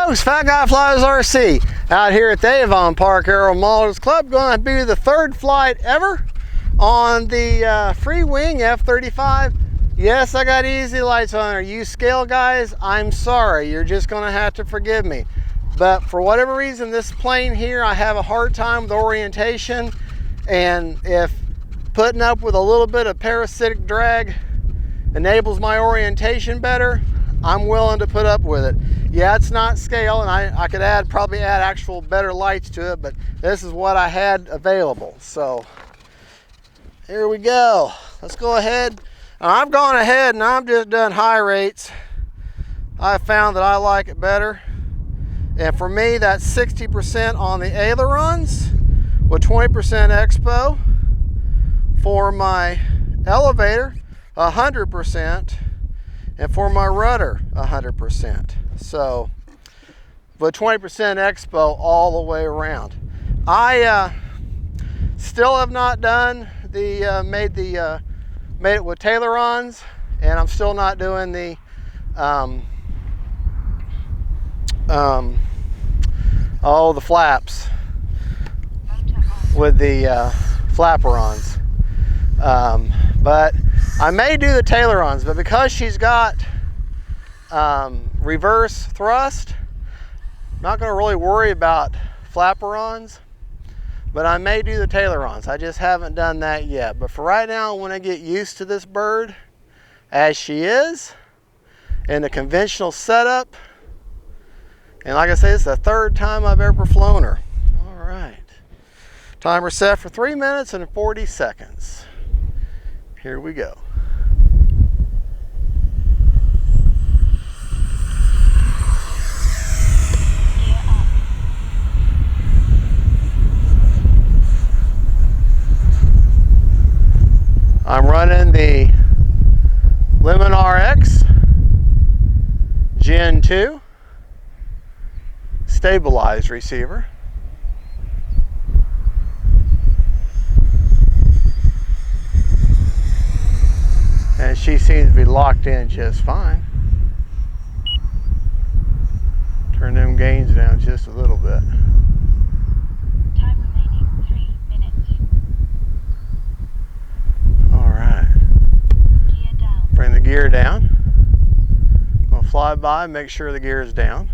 folks, Fat Guy Flies RC out here at the Avon Park Aero Models Club. Going to be the third flight ever on the FREEWING F-35. Yes, I got easy lights on. Are you scale guys? I'm sorry, you're just going to have to forgive me. But for whatever reason, this plane here, I have a hard time with orientation, and if putting up with a little bit of parasitic drag enables my orientation better, I'm willing to put up with it. Yeah, it's not scale, and I could probably add actual better lights to it, but this is what I had available. So here we go. Let's go ahead. I've gone ahead and I've just done high rates. I found that I like it better. And for me, that's 60% on the ailerons with 20% expo. For my elevator, 100%. And for my rudder, 100%. So, with 20% expo all the way around. I still have not done the made it with tailerons, and I'm still not doing the the flaps with the flapperons. But I may do the tailerons, but because she's got reverse thrust, I'm not going to really worry about flapperons, but I may do the tailerons. I just haven't done that yet. But for right now, I want to get used to this bird as she is in a conventional setup. And like I say, it's the third time I've ever flown her. All right. Timer set for 3 minutes and 40 seconds. Here we go. I'm running the Lemon RX Gen 2 stabilized receiver. And she seems to be locked in just fine. Turn them gains down just a little bit. Time remaining 3 minutes. All right. Gear down. Bring the gear down. I'll fly by, make sure the gear is down.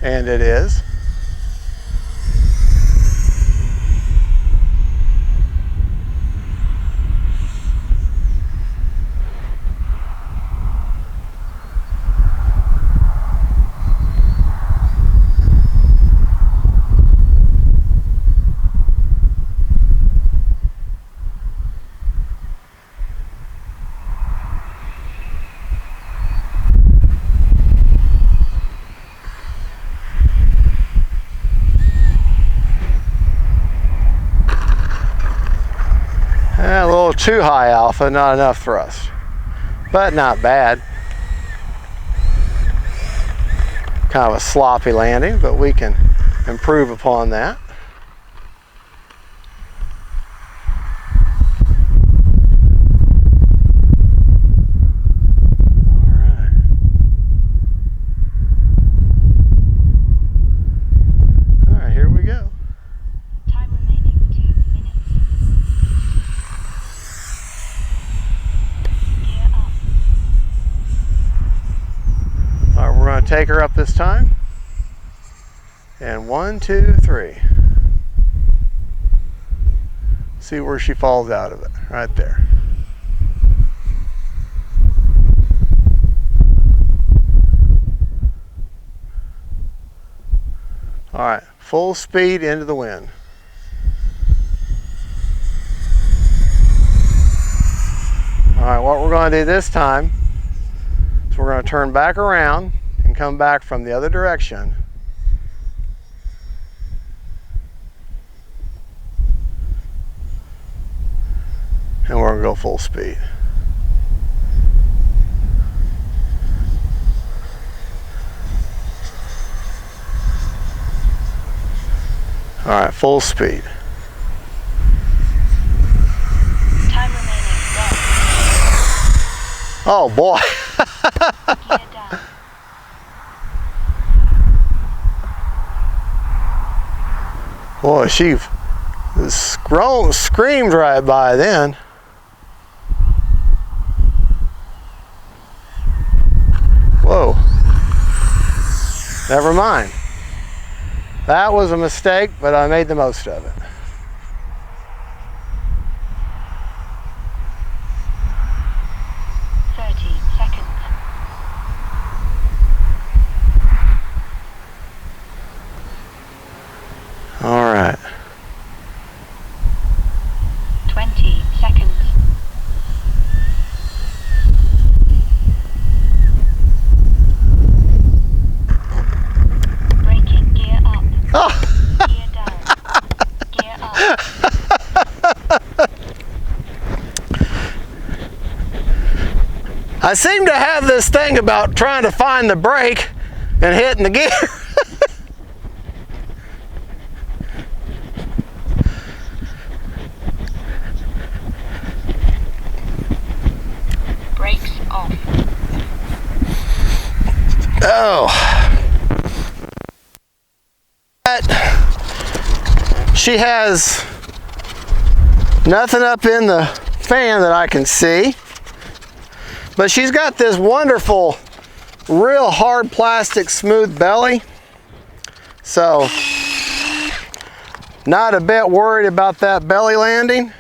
And it is. A little too high alpha, not enough thrust, but not bad. Kind of a sloppy landing, but we can improve upon that. All right, here we go. Time remaining 2 minutes. Gear up. All right, we're going to take her up this time. And 1, 2, 3. See where she falls out of it, right there. All right, full speed into the wind. All right, what we're going to do this time is we're going to turn back around and come back from the other direction. And we're going to go full speed. All right, full speed. Time remaining 1. Oh boy. Gear down. Boy, she screamed right by then. Whoa. Never mind. That was a mistake, but I made the most of it. All right. 20 seconds. Braking, gear up. Oh. Gear down. Gear up. I seem to have this thing about trying to find the brake and hitting the gear. Brakes off. Oh. She has nothing up in the fan that I can see, but she's got this wonderful, real hard plastic smooth belly. So, not a bit worried about that belly landing.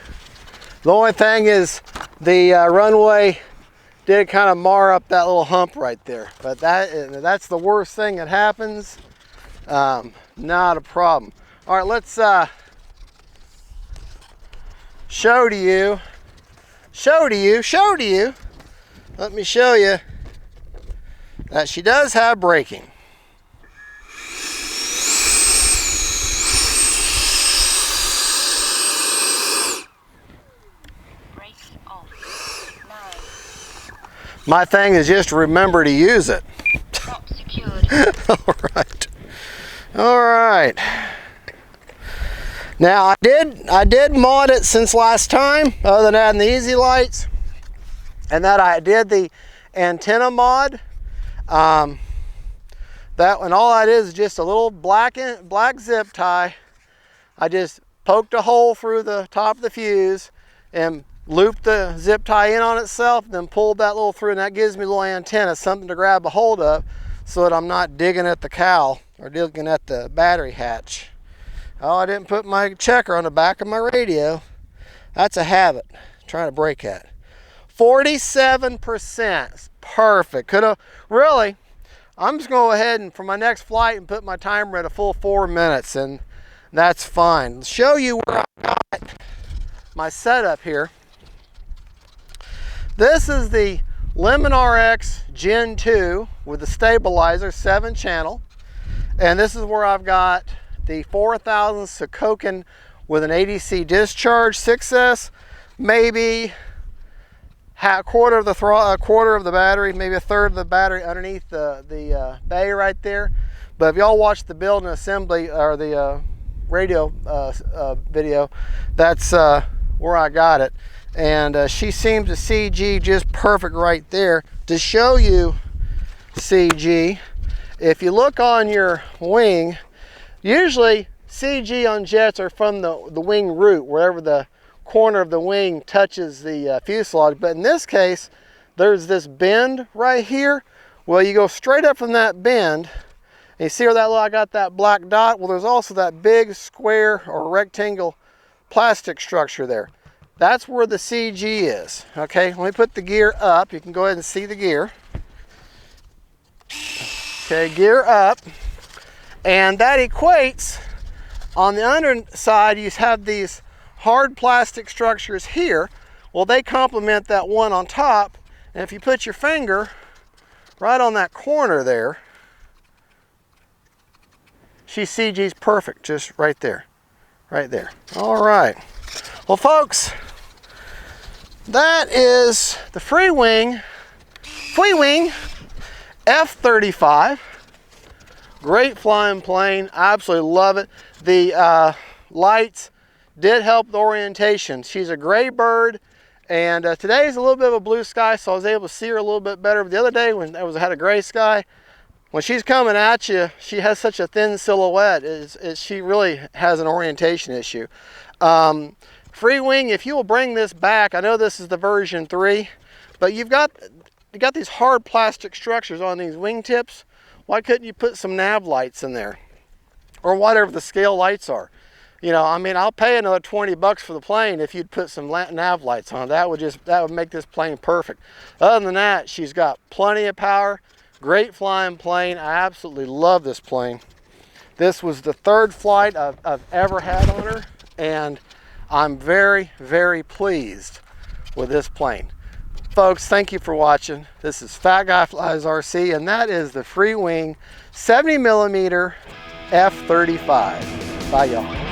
The only thing is the runway did kind of mar up that little hump right there, but that's the worst thing that happens. Not a problem. All right, let's show to you. Let me show you that she does have braking. Brakes off. Now. My thing is just remember to use it. Not secured. All right. Now I did mod it since last time, other than adding the easy lights, and that I did the antenna mod. That one, all that is just a little black zip tie. I just poked a hole through the top of the fuse and looped the zip tie in on itself, then pulled that little through, and that gives me a little antenna, something to grab a hold of, so that I'm not digging at the cowl or digging at the battery hatch. Oh, I didn't put my checker on the back of my radio. That's a habit, trying to break at. 47%, perfect. Could have, really, I'm just going to go ahead and for my next flight and put my timer at a full 4 minutes, and that's fine. Show you where I got my setup here. This is the Lemon RX Gen 2 with the stabilizer, 7-channel. And this is where I've got the 4000 Sokokin with an ADC discharge, 6S, maybe a quarter of the battery, maybe a third of the battery underneath the bay right there. But if y'all watch the build and assembly or the radio video, that's where I got it. And she seems to CG just perfect right there. To show you CG, if you look on your wing, usually CG on jets are from the wing root, wherever the corner of the wing touches the fuselage. But in this case, there's this bend right here. Well, you go straight up from that bend, and you see where that I got that black dot? Well, there's also that big square or rectangle plastic structure there. That's where the CG is. Okay, let me put the gear up. You can go ahead and see the gear. Okay, gear up. And that equates, on the underside, you have these hard plastic structures here. Well, they complement that one on top. And if you put your finger right on that corner there, she CG's perfect, just right there. Right there. All right. Well, folks, that is the FREEWING F-35. Great flying plane, absolutely love it. The lights did help the orientation. She's a gray bird, and today is a little bit of a blue sky, so I was able to see her a little bit better. But the other day when I had a gray sky, when she's coming at you, she has such a thin silhouette. She really has an orientation issue. FREEWING, if you will bring this back, I know this is the version 3, but you got these hard plastic structures on these wingtips. Why couldn't you put some nav lights in there? Or whatever the scale lights are. You know, I mean, I'll pay another 20 bucks for the plane if you'd put some nav lights on. That would make this plane perfect. Other than that, she's got plenty of power. Great flying plane. I absolutely love this plane. This was the 3rd flight I've ever had on her, and I'm very, very pleased with this plane. Folks, thank you for watching. This is Fat Guy Flies RC, and that is the FREEWING 70mm F-35. Bye, y'all.